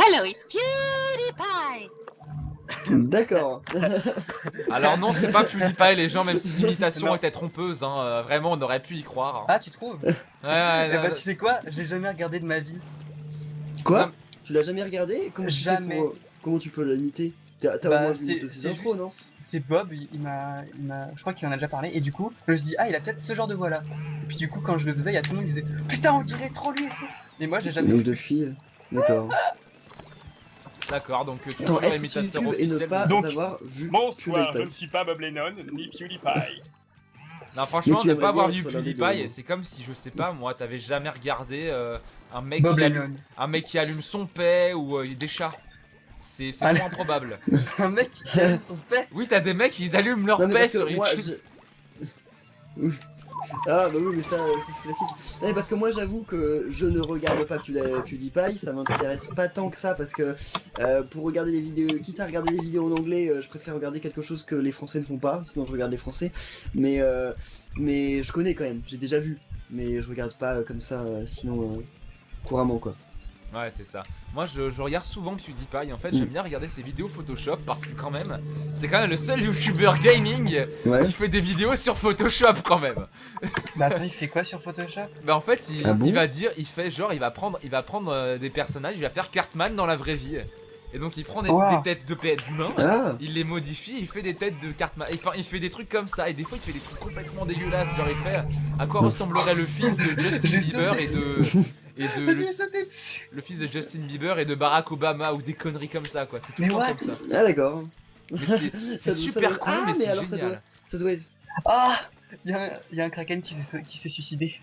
Hello, it's PewDiePie. D'accord. Alors non, c'est pas PewDiePie, les gens, même si l'imitation était trompeuse, hein, vraiment, on aurait pu y croire. Hein. Ah, tu trouves? Ouais, ouais, Eh non, bah, non, tu sais quoi? J'ai jamais regardé de ma vie. Quoi? Non, Tu l'as jamais regardé? Comment tu fais Jamais. comment tu peux l'imiter? T'as au moins vu de ses intros, non? C'est Bob, il m'a, je crois qu'il en a déjà parlé, et du coup, je me suis dit, ah, il a peut-être ce genre de voix là. Et puis du coup, quand je le faisais, il y a tout le monde qui disait, putain, on dirait trop lui et tout. Mais moi, j'ai jamais Donc vu. depuis, d'accord. d'accord, donc tu es Attends, toujours être sur imitateur YouTube et ne officiel. pas Donc, avoir vu Bonsoir, je PewDiePie. ne suis pas Bob Lennon, ni PewDiePie. Non, franchement, tu ne aimerais pas avoir bien vu être l'un des deux, PewDiePie, non c'est comme si, je sais pas, moi, t'avais jamais regardé un Bob qui Lennon. un mec qui allume son paix ou des chats. C'est Ah, trop improbable. Un mec qui allume son père. Oui, t'as des mecs, ils allument leur Non, mais paix parce que sur moi, YouTube. Oui. Ah bah oui mais ça c'est classique. Non, mais parce que moi j'avoue que je ne regarde pas PewDiePie, ça m'intéresse pas tant que ça parce que pour regarder des vidéos, quitte à regarder des vidéos en anglais, je préfère regarder quelque chose que les Français ne font pas, sinon je regarde les Français. Mais je connais quand même, j'ai déjà vu, mais je regarde pas comme ça sinon couramment quoi. Ouais, c'est ça. Moi, je regarde souvent PewDiePie. En fait, j'aime bien regarder ses vidéos Photoshop parce que, quand même, c'est quand même le seul YouTuber gaming Ouais. qui fait des vidéos sur Photoshop, quand même. Bah attends, il fait quoi sur Photoshop? Bah, en fait, Ah bon il va dire, il fait genre, il va prendre des personnages, il va faire Cartman dans la vraie vie. Et donc, il prend des Wow. têtes d'humains. Ah Il les modifie, il fait des têtes de Cartman. Enfin, il fait des trucs comme ça. Et des fois, il fait des trucs complètement dégueulasses. Genre, il fait à quoi ressemblerait le fils de Justin J'ai Bieber sauté. et de Je lui ai sauté dessus. le fils de Justin Bieber et de Barack Obama ou des conneries comme ça, quoi. C'est tout Mais le temps what? comme ça. Ah d'accord. Mais c'est Ça super doit- con, Ah, mais c'est alors génial. ça doit être... Ah, il y a un kraken qui s'est suicidé.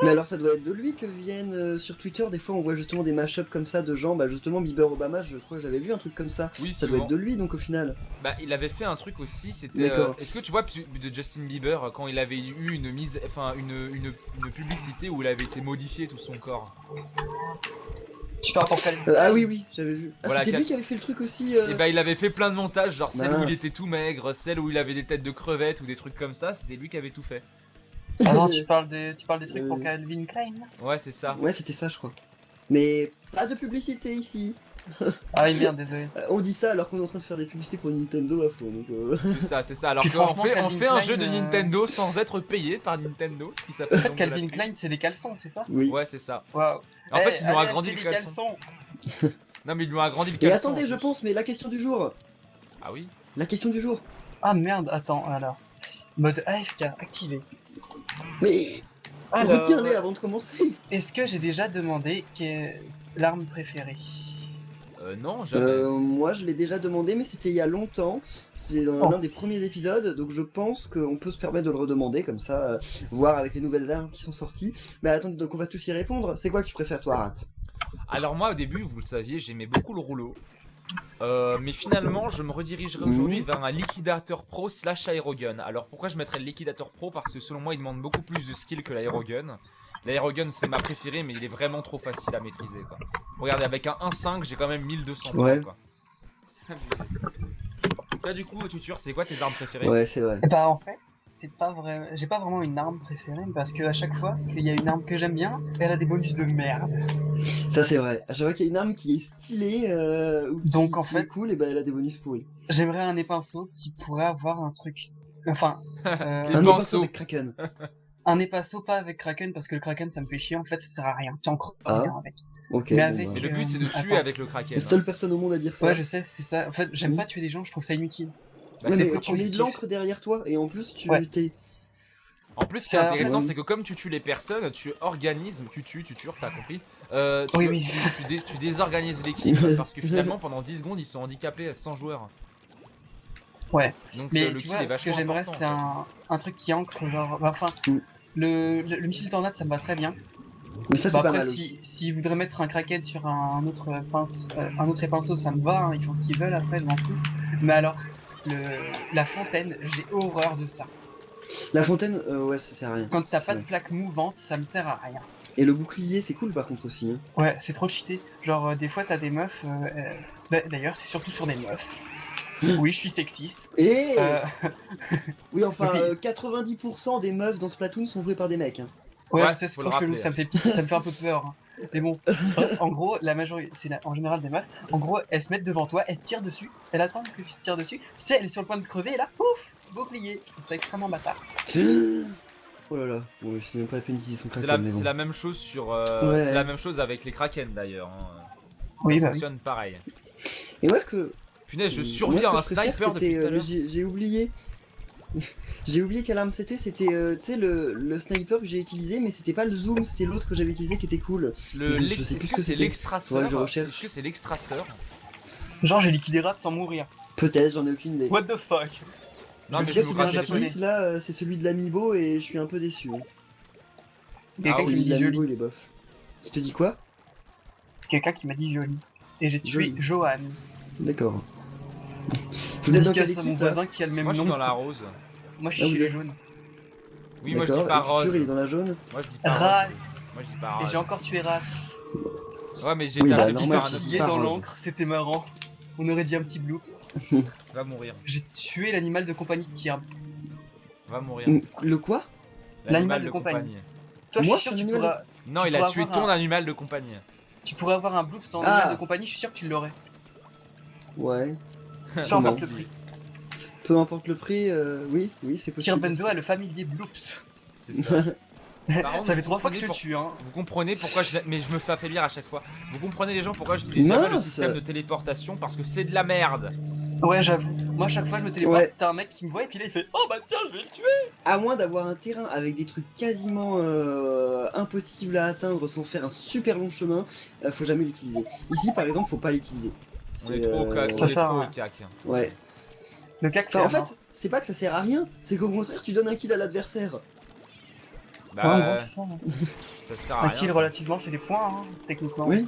Mais alors ça doit être de lui que viennent sur Twitter, des fois on voit justement des mashups comme ça de gens, bah justement Bieber Obama, je crois que j'avais vu un truc comme ça. Oui, Ça doit souvent. être de lui donc au final. Bah, il avait fait un truc aussi, c'était. D'accord. Est-ce que tu vois de Justin Bieber quand il avait eu une mise, enfin une publicité où il avait été modifié tout son corps. Tu parles pour quel? Ah oui oui, j'avais vu. Ah Voilà, c'était lui qui avait fait le truc aussi. Et bah, il avait fait plein de montages, genre celle où il Mince. était tout maigre, celle où il avait des têtes de crevettes ou des trucs comme ça, c'était lui qui avait tout fait. Ah non, tu parles des trucs pour Euh. Calvin Klein là? Ouais, c'est ça. Ouais c'était ça je crois. Mais pas de publicité ici. Ah oui, merde, désolé. On dit ça alors qu'on est en train de faire des publicités pour Nintendo à fond donc C'est ça, c'est ça. Alors Puis qu'on franchement, fait, on Calvin fait un Klein, jeu de Nintendo sans être payé par Nintendo, ce qui En s'appelle. fait, donc de la Calvin pub. Klein, c'est des caleçons, c'est ça? Oui. Ouais, c'est ça. Waouh. En fait, ils lui ont allez agrandi acheter le des caleçon. Non, mais ils lui ont agrandi le Et caleçon. attendez en je plus. pense mais la question du jour. Ah oui. La question du jour. Ah merde, attends, alors. Mode AFK activé. Mais Alors, retiens-les avant de commencer. est-ce que j'ai déjà demandé l'arme préférée? Non, jamais. Moi je l'ai déjà demandé mais c'était il y a longtemps, c'est dans Oh. l'un des premiers épisodes donc je pense qu'on peut se permettre de le redemander comme ça, voir avec les nouvelles armes qui sont sorties. Mais attends donc on va tous y répondre, c'est quoi que tu préfères toi Rat? Alors moi au début, vous le saviez, j'aimais beaucoup le rouleau. Mais finalement, je me redirigerai aujourd'hui vers un liquidateur pro / aérogun. Alors pourquoi je mettrais le liquidateur pro? Parce que selon moi, il demande beaucoup plus de skill que l'aérogun. L'aérogun, c'est ma préférée, mais il est vraiment trop facile à maîtriser, quoi. Regardez, avec un 1.5, j'ai quand même 1200 points, Ouais. quoi. C'est abusé. Toi, du coup, Tutur, c'est quoi tes armes préférées? Ouais c'est vrai. Bah en fait, c'est pas vrai. J'ai pas vraiment une arme préférée parce que à chaque fois qu'il y a une arme que j'aime bien, elle a des bonus de merde. Ça c'est vrai, à chaque fois qu'il y a une arme qui est stylée ou Donc, en qui est fait- cool et ben elle a des bonus pourris. J'aimerais un épinceau qui pourrait avoir un truc. Enfin, Les Un pinceaux. pinceau avec Kraken. un épinceau pas avec Kraken parce que le Kraken ça me fait chier en fait, ça sert à rien. Tu en creves Ah. rien avec. Ok. Mais bon, avec- bah. Et le but, c'est de tuer Attends. avec le kraken. La seule personne au monde à dire ça. Ouais, je sais, c'est ça. En fait, j'aime Oui. pas tuer des gens, je trouve ça inutile. Bah, Ouais, c'est mais trop tu mets de positif. l'encre derrière toi et en plus tu Ouais. t'es. En plus, ce qui est Ça- intéressant, Ouais. c'est que comme tu tues les personnes, tu organises, tu tues, t'as compris Oui, oui. Tu désorganises l'équipe parce que finalement, pendant 10 secondes, ils sont handicapés à 100 joueurs. Ouais. Donc Mais le tu kill vois, est ce que vachement j'aimerais, important, c'est en un truc qui ancre, genre. Bah, enfin, Mm. le missile tornade, ça me va très bien. Mais ça c'est Bah, pas après, mal aussi. s'ils voudraient mettre un kraken sur un autre épinceau, ça me va, hein, ils font ce qu'ils veulent après, je m'en fous. Mais alors, la fontaine, j'ai horreur de ça. La fontaine, ouais ça sert à rien. Quand t'as C'est pas de vrai. plaque mouvante, ça me sert à rien. Et le bouclier c'est cool par contre aussi. Hein. Ouais, c'est trop cheaté. Genre, des fois, t'as des meufs. D'ailleurs, c'est surtout sur des meufs. Oui, je suis sexiste. Et Euh, oui enfin Oui. 90% des meufs dans Splatoon sont jouées par des mecs. Hein. Ouais, Ouais, c'est faut trop le chelou, rappeler. ça me fait un peu peur. Hein. Mais bon, en gros, la majorité, en général des meufs, en gros, elles se mettent devant toi, elles te tirent dessus, elles attendent que tu te tires dessus, tu sais, elle est sur le point de crever et là, pouf, bouclier. Je trouve ça extrêmement bâtard. Oh là là, bon, je sais même pas à peine qu'ils sont C'est Kraken, mais c'est bon. la même chose sur. Ouais. C'est la même chose avec les Kraken d'ailleurs. Hein. Ça Oui, bah oui. fonctionne pareil. Et moi, ce que. Punaise, je moi, survis ce à que un je préfère, sniper depuis c'était, tout à l'heure. j'ai oublié. J'ai oublié quelle arme c'était. C'était, tu sais, le sniper que j'ai utilisé, mais c'était pas le zoom, c'était l'autre que j'avais utilisé qui était cool. Je sais plus Est-ce ce que que c'est c'était. l'extraceur? Faudrait que je recherche. Est-ce que c'est l'extraceur? Genre, j'ai liquidé Rat sans mourir. Peut-être, j'en ai aucune idée. What the fuck? Non, En mais tout je cas, me celui grattais que les j'utilise fesses. là, c'est celui de l'amiibo et je suis un peu déçu. Hein. Quelqu'un Ah qui oui. me Celui de dit l'amiibo, joli. il est bof. Qui te dit quoi? Quelqu'un qui m'a dit joli. Et j'ai tué Joli. Johan. D'accord. Vous êtes dans quelle Dédicace à mon équipe là? voisin qui a le même Moi, je suis nom. dans la rose. Moi, je Ah, suis vous le êtes- jaune. Oui, moi je dis D'accord. pas Et rose. Tutur, il est dans la jaune? Moi je dis pas Rat. rose. Moi je dis pas Et rose. j'ai encore tué Rat. Ouais, mais j'ai Oui, été bah, arrêté normal, par un c'est autre Lié pas dans rose. l'encre, c'était marrant. On aurait dit un petit bloops. Va mourir. J'ai tué l'animal de compagnie de Kirby. Va mourir. Le quoi? L'animal de compagnie. Toi, Moi, je suis sûr je que suis tu un pourras, Non, Tu il a pourras tué avoir ton un- animal de compagnie. tu pourrais avoir un bloops en Ah. animal de compagnie, je suis sûr que tu l'aurais. Ouais. Peu Sûrement. importe le prix. Peu importe le prix, oui, c'est possible. Kirbenzo a le familier bloops. C'est ça. Par contre, Ça fait vous 3 fois que je te comprenez tue, hein. Vous comprenez pourquoi mais je me fais affaiblir à chaque fois. Vous comprenez les gens pourquoi je dis jamais le Mince. système de téléportation parce que c'est de la merde. Ouais, j'avoue. Moi, à chaque fois, je me téléporte. Ouais. T'as un mec qui me voit et puis là, il fait oh bah tiens, je vais le tuer. À moins d'avoir un terrain avec des trucs quasiment impossibles à atteindre sans faire un super long chemin, faut jamais l'utiliser. Ici, par exemple, faut pas l'utiliser. On est trop au cac. ça On est sert trop à au cac. Ouais. Le cac, c'est Enfin, en fait, c'est pas que ça sert à rien, c'est qu'au contraire, tu donnes un kill à l'adversaire. ouais, en Bah, gros, c'est ça. Hein. ça sert à Un rien. kill relativement, c'est des points, hein, techniquement. Oui.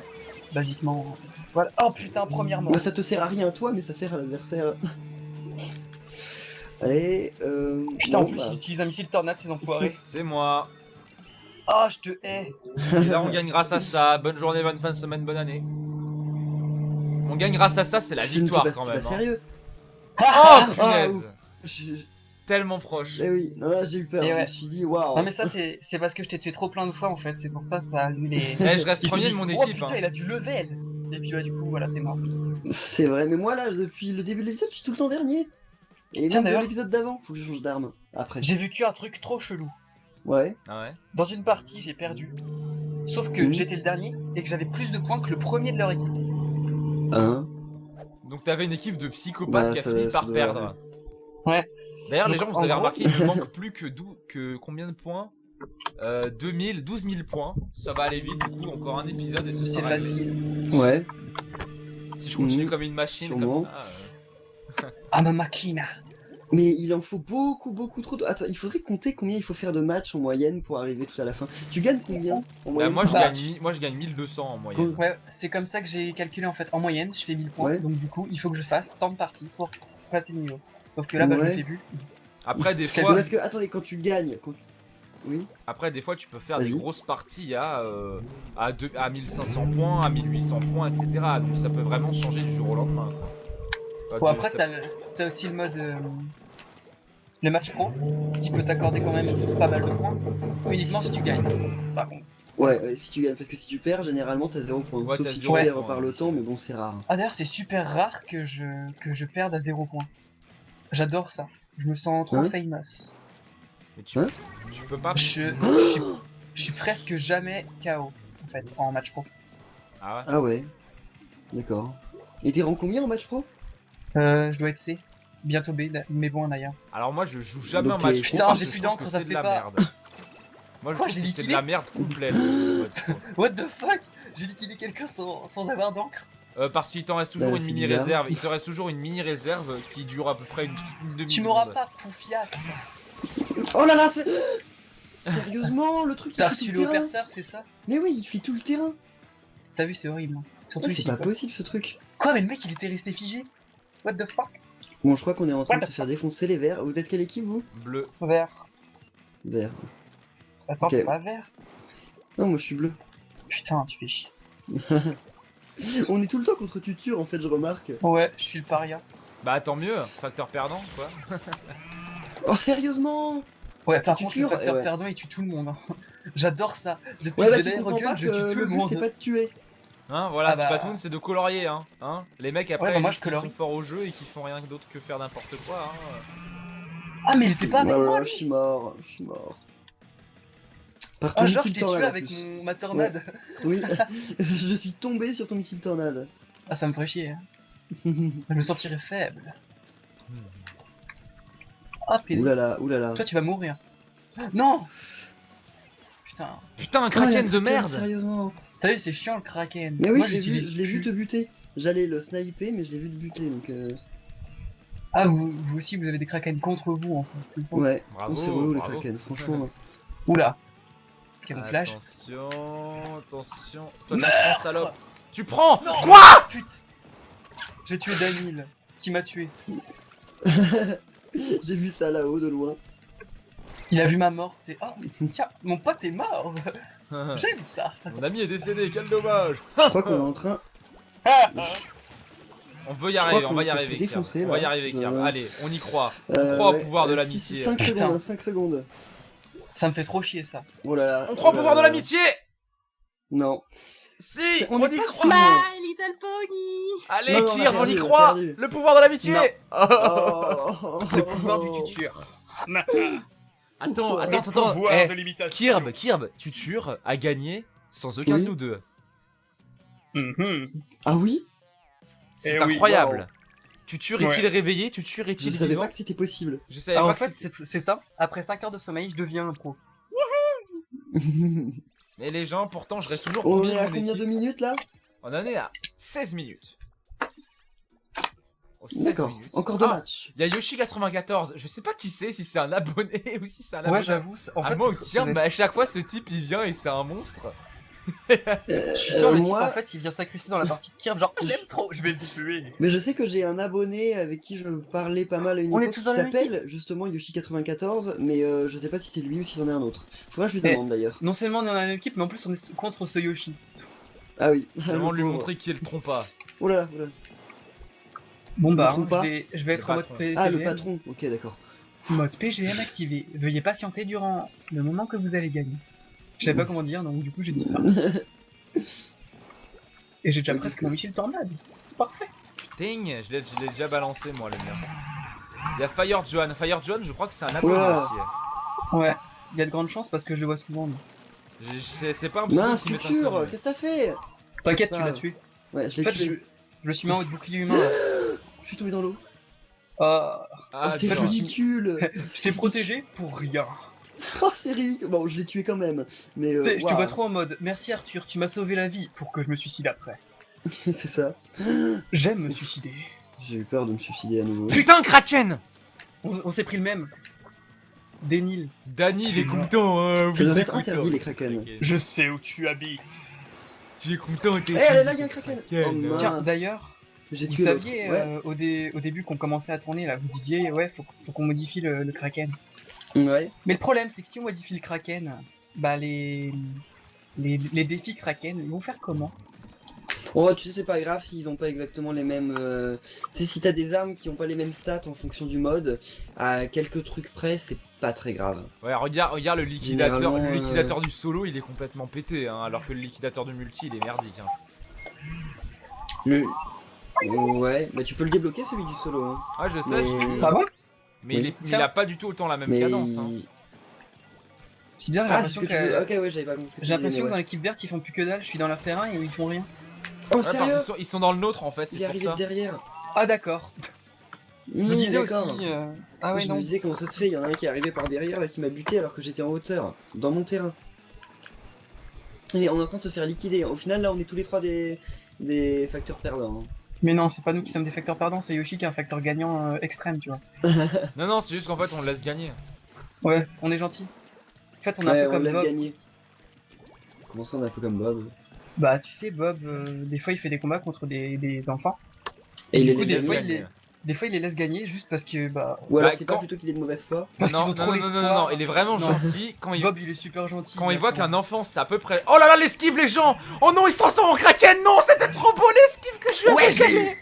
Basiquement. Voilà. Oh putain, premièrement. Bah, ça te sert à rien à toi, mais ça sert à l'adversaire. Allez, Putain, en bon, plus, bah, ils utilisent un missile tornade, ces enfoirés. C'est moi. Ah, je te hais. Et là, on gagne grâce à ça. Bonne journée, bonne fin de semaine, bonne année. On gagne grâce à ça, c'est la c'est une victoire t'es quand pas même. hein. sérieux. Oh Ah, punaise. Je- Tellement proche. Eh oui, non, là j'ai eu peur, Et je ouais. me suis dit waouh. Non, mais ça, c'est parce que je t'ai tué trop plein de fois en fait. C'est pour ça, ça a lu les. Eh, je reste Il s'est premier dit, de mon oh équipe. putain, hein. il a du level. Et puis bah, du coup, voilà, t'es mort. C'est vrai, mais moi là, depuis le début de l'épisode, je suis tout le temps dernier. Et Tiens, même de d'ailleurs. l'épisode d'avant, faut que je change d'arme. Après. J'ai vécu un truc trop chelou. Ouais. Ah ouais. Dans une partie, j'ai perdu. Sauf que Mhm. j'étais le dernier et que j'avais plus de points que le premier de leur équipe. Hein. Donc t'avais une équipe de psychopathes Bah, qui a ça- fini ça par doit perdre. arriver. Ouais. D'ailleurs, les Donc, gens, vous en avez gros- remarqué, il ne manque plus que combien de points 12 000 points. Ça va aller vite, du coup, encore un épisode et ce C'est sera réglé. facile. Ouais. Si je continue Mhm. comme une machine, Sûrement. comme ça. Ah, ma machina. Mais il en faut beaucoup trop. Attends, il faudrait compter combien il faut faire de matchs en moyenne pour arriver tout à la fin. Tu gagnes combien en Bah, moyenne moi, je par gagne, match moi, je gagne 1200 en moyenne. Ouais, c'est comme ça que j'ai calculé en fait. En moyenne, je fais 1000 points. Ouais. Donc du coup, il faut que je fasse tant de parties pour passer le niveau. Sauf que là, bah, je Ouais. le fais plus. Après, des Mais fois, Parce que, attendez, quand tu gagnes. Oui. après, des fois, tu peux faire des Vas-y. grosses parties à 1500 points, à 1800 points, etc. Donc ça peut vraiment changer du jour au lendemain. Quoi. Bon, après, t'as aussi le mode. Le match pro, qui peut t'accorder quand même pas mal de points. Uniquement si tu gagnes, par contre. Ouais, si tu gagnes, parce que si tu perds, généralement t'as 0 points. Ouais, Sauf t'as si tu 0 perds points. par le temps, mais bon, c'est rare. Ah, d'ailleurs, c'est super rare que je perde à 0 points. J'adore ça. Je me sens trop Hein famous. Mais tu, Hein tu peux pas. Je suis presque jamais KO, en fait, en match pro. Ah ouais. Ah ouais. D'accord. Et t'es rang combien en match pro? Je dois être C. Bientôt B, mais bon, d'ailleurs. Alors moi, je joue jamais Donc en match t'es- pro Putain, parce j'ai que plus je trouve d'encre, que ça c'est se de fait la pas. merde. Moi, je Quoi, trouve j'ai que c'est de liquidé la merde complète. le mode pro. What the fuck? J'ai liquidé quelqu'un sans avoir d'encre. Parce qu'il t'en reste toujours Bah, une c'est mini bizarre. réserve. Il te reste toujours une mini réserve qui dure à peu près une demi-seconde. Tu m'auras pas, poufias. Oh là là, c'est. Sérieusement, le truc il T'as fait tout reçu le le terrain. perceur, c'est ça? Mais oui, il fait tout le terrain. T'as vu, c'est horrible. Hein. Surtout Ouais, c'est ici. pas Quoi. possible ce truc. Quoi, mais le mec il était resté figé? What the fuck? Bon, je crois qu'on est en train What de the se faire défoncer les verts. Vous êtes quelle équipe vous? Bleu. Vert. Vert. Attends, Ok. t'es pas vert? Non, moi je suis bleu. Putain, tu fais chier. On est tout le temps contre Tutur en fait, je remarque. Ouais, je suis le paria. Bah tant mieux, facteur perdant quoi. Oh, sérieusement? Ouais, C'est par contre, le Tutur, facteur ouais. perdant il tue tout le monde. Hein. J'adore ça. Depuis Ouais, que bah j'ai tu la comprends Aerogun, pas je que tue tout le le but monde. c'est pas de tuer. Hein, voilà, Ah bah. Splatoon c'est de colorier, hein. Les mecs après Ouais, bah moi, ils je disent qu'ils colorie. sont forts au jeu et qu'ils font rien d'autre que faire n'importe quoi. Ah, mais il était pas avec moi, Voilà, lui. je suis mort, je suis mort. Par ton Ah, genre, je missile t'ai tué tornade en avec plus. ma tornade. Oui, je suis tombé sur ton missile tornade. Ah, ça me ferait chier. Hein. Je me sentirais faible. Ah, pédé. Oulala, oulala. Toi, tu vas mourir. Non. Putain. Putain, un Oh, kraken la de Kraken, merde. Sérieusement. T'as vu, c'est chiant le kraken. Mais oui, Moi, je l'ai j'utilise vu plus. te buter. J'allais le sniper, mais je l'ai vu te buter, donc Ah, vous aussi, vous avez des kraken contre vous, en fait. C'est ça. ouais. Bravo, Oh, c'est relou les bravo. Kraken, franchement. Oula. Camouflage. Attention, attention. Toi tu Merde. prends salope. Tu prends Non. quoi? Putain. J'ai tué Daniel, qui m'a tué. J'ai vu ça là-haut de loin. Il a vu ma mort, c'est oh, tiens, mon pote est mort. J'aime ça. Mon ami est décédé, quel dommage. Je crois qu'on est en train. On veut y Je arriver, crois on va qu'on y se arriver. fait Kierb. défoncer, On va y là. arriver, Kierb. Je- Allez, on y croit. On croit au pouvoir de l'amitié. 5 Putain. secondes, 5 secondes. Ça me fait trop chier ça. Oh là là. On croit au oh là pouvoir de là. l'amitié. Non. Si, On on est y pas croit. sûr. My little pony. Allez, Non, non, on a Kierb, on y perdu, on a croit. perdu. Le pouvoir de l'amitié. Non. Oh. Le pouvoir du tuteur. Attends, Le attends, Le attends. pouvoir Eh, de l'imitation. Kierb, tu tueurs a gagné sans aucun Oui. de nous deux. Mhm. Ah oui? C'est Eh oui, incroyable. Tu tues est-il Ouais. réveillé, tu tues Je est-il savais vivant. pas que c'était possible. Je savais Ah, pas en que fait, c'est ça. Après 5 heures de sommeil, je deviens un pro. Mais les gens, pourtant, je reste toujours On premier est de à mon combien équipe. de minutes là? On en est à 16 minutes. Oh, 16 D'accord, minutes. encore deux Ah, matchs. il y a Yoshi94, je sais pas qui c'est, si c'est un abonné ou si c'est un abonné. Ouais, j'avoue. En À fait, moi, c'est- tiens, ça va bah, à être- chaque fois, ce type il vient et c'est un monstre. je suis sûr, le type, moi- en fait, il vient s'incruster dans la partie de Kirby, genre, je l'aime trop, je vais le tuer. Mais je sais que j'ai un abonné avec qui je parlais pas mal à une On est époque tous qui dans la même s'appelle justement Yoshi94, mais je sais pas si c'est lui ou si c'en est un autre. Faudra que je lui Eh. demande d'ailleurs. Non seulement on est dans la même équipe, mais en plus on est contre ce Yoshi. Ah oui. Vraiment Le lui pauvre. montrer qui est le trompa. Oh là là, oh là. Bon bah, trompe pas. je vais être en mode patron. PGM. Ah le patron, ok d'accord. Mode PGM activé. Veuillez patienter durant le moment que vous allez gagner. Je savais pas comment dire, donc du coup j'ai dit ça. Et j'ai déjà Ouais, presque parce mon Michel Tornade. C'est parfait. Putain, je l'ai déjà balancé moi le mien. Il y a Fire John. Fire John, je crois que c'est un abonné Oula. aussi. Ouais, il y a de grandes chances parce que je le vois souvent. lui. C'est pas un pseudo Mince, qui m'est futur, inconnu. qu'est-ce que t'as fait? T'inquiète, tu Ah. l'as tué. Ouais, je En l'ai fait, tué. je le suis mis en mode bouclier humain. Là. Je suis tombé dans l'eau. Ah, Oh, c'est putain. ridicule. Je t'ai protégé pour rien. Oh, c'est ridicule. Bon, je l'ai tué quand même. Mais Tu sais, je te waouh. vois trop en mode merci Arthur, tu m'as sauvé la vie pour que je me suicide après. C'est ça. J'aime me suicider. J'ai eu peur de me suicider à nouveau. Putain, Kraken! On s'est pris le même. Denil. Danny, il est content, hein. Ça oui, devrait être t'es interdit content. les kraken. Je sais où tu habites. Tu es content, t'es Eh, allez, là, il y a un kraken. Oh, mince. Tiens, d'ailleurs, J'ai vous tué l'autre. saviez Ouais. au début qu'on commençait à tourner là, vous disiez ouais faut qu'on modifie le Kraken. Ouais. Mais le problème c'est que si on modifie le Kraken, bah les défis Kraken ils vont faire comment? Oh, tu sais, c'est pas grave s'ils ont pas exactement les mêmes. Tu sais, si t'as des armes qui ont pas les mêmes stats en fonction du mode, à quelques trucs près, c'est pas très grave. Ouais, regarde le liquidateur. Généralement, Le liquidateur du solo, il est complètement pété, hein, alors que le liquidateur du multi, il est merdique. Hein. Le. Ouais, bah tu peux le débloquer celui du solo. Hein. Ah, je sais, Mais- j'ai vu. Ah bon? Mais Oui. il a pas du tout autant la même Mais. cadence. Hein. C'est bien, j'ai Ah, c'est ce l'impression que tu que, veux. Ok, ouais, j'avais pas compris. ce que tu j'ai l'impression disais, que mais dans ouais. l'équipe verte ils font plus que dalle, je suis dans leur terrain et ils font rien. Oh, Ouais, parce sérieux? qu'ils sont dans le nôtre en fait, Il c'est est pour arrivé ça. de derrière. Ah d'accord. Je me Mmh, disais aussi. d'accord. Ah ouais je non. me disais comment ça se fait, il y en a un qui est arrivé par derrière là qui m'a buté alors que j'étais en hauteur, dans mon terrain. Et on est en train de se faire liquider. Au final là on est tous les trois des facteurs perdants. hein. Mais non, c'est pas nous qui sommes des facteurs perdants, c'est Yoshi qui est un facteur gagnant extrême, tu vois. Non, non, c'est juste qu'en fait, on le laisse gagner. Ouais, on est gentil. En fait, on est Ouais, un peu on comme laisse Bob. gagner. Comment ça on est un peu comme Bob? Bah, tu sais, Bob, des fois il fait des combats contre des enfants. Et il du est coup, laisse des fois, gagner. des fois, il les laisse gagner juste parce que, bah, Ou alors Bah, c'est quand- pas plutôt qu'il est de mauvaise foi? parce non, qu'ils ont non, trop non, non, l'espoir. non, non, il est vraiment Non. gentil quand il, Bob, il est super gentil. quand il voit d'accord. qu'un enfant, c'est à peu près. Oh là là, l'esquive, les gens! Oh non, il se transforme en Kraken! Non, c'était trop beau l'esquive que je lui Ouais, avais j'ai gagné!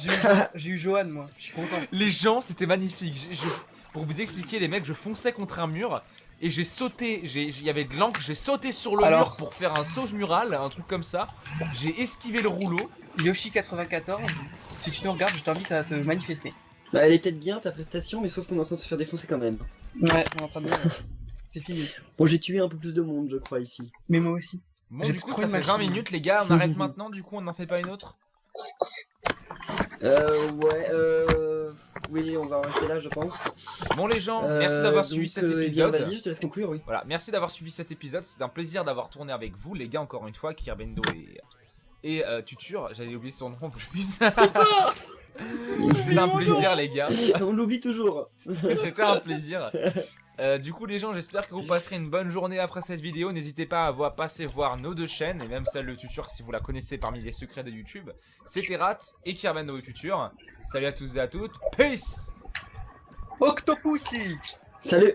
eu, j'ai eu Johan, moi, je suis content. Les gens, c'était magnifique. Pour vous expliquer, les mecs, je fonçais contre un mur. et j'ai sauté, il y avait de l'encre, j'ai sauté sur le Alors. mur pour faire un saut mural, un truc comme ça. J'ai esquivé le rouleau. Yoshi94, si tu nous regardes, je t'invite à te manifester. Bah, elle est peut-être bien ta prestation, mais sauf qu'on est en train de se faire défoncer quand même. Ouais, on est en train de... C'est fini. Bon, j'ai tué un peu plus de monde, je crois, ici. Mais moi aussi. Bon, J'ai du coup, trouvé ça une fait 20 machine. minutes, les gars, on arrête maintenant, du coup, on n'en fait pas une autre. Ouais, oui, on va en rester là, je pense. Bon, les gens, merci d'avoir suivi cet épisode. Vas-y, je te laisse conclure, oui. Voilà, merci d'avoir suivi cet épisode, c'est un plaisir d'avoir tourné avec vous, les gars, encore une fois, Kirbendo et Tutur, j'allais oublier son nom en plus. C'était un plaisir, les gars. On l'oublie toujours. C'était un plaisir. Du coup, les gens, j'espère que vous passerez une bonne journée après cette vidéo. N'hésitez pas à passer voir nos deux chaînes, et même celle de Tutur si vous la connaissez parmi les secrets de YouTube. C'était Rat et Kirbendo Tutur. Salut à tous et à toutes. Peace! Octopussy! Salut.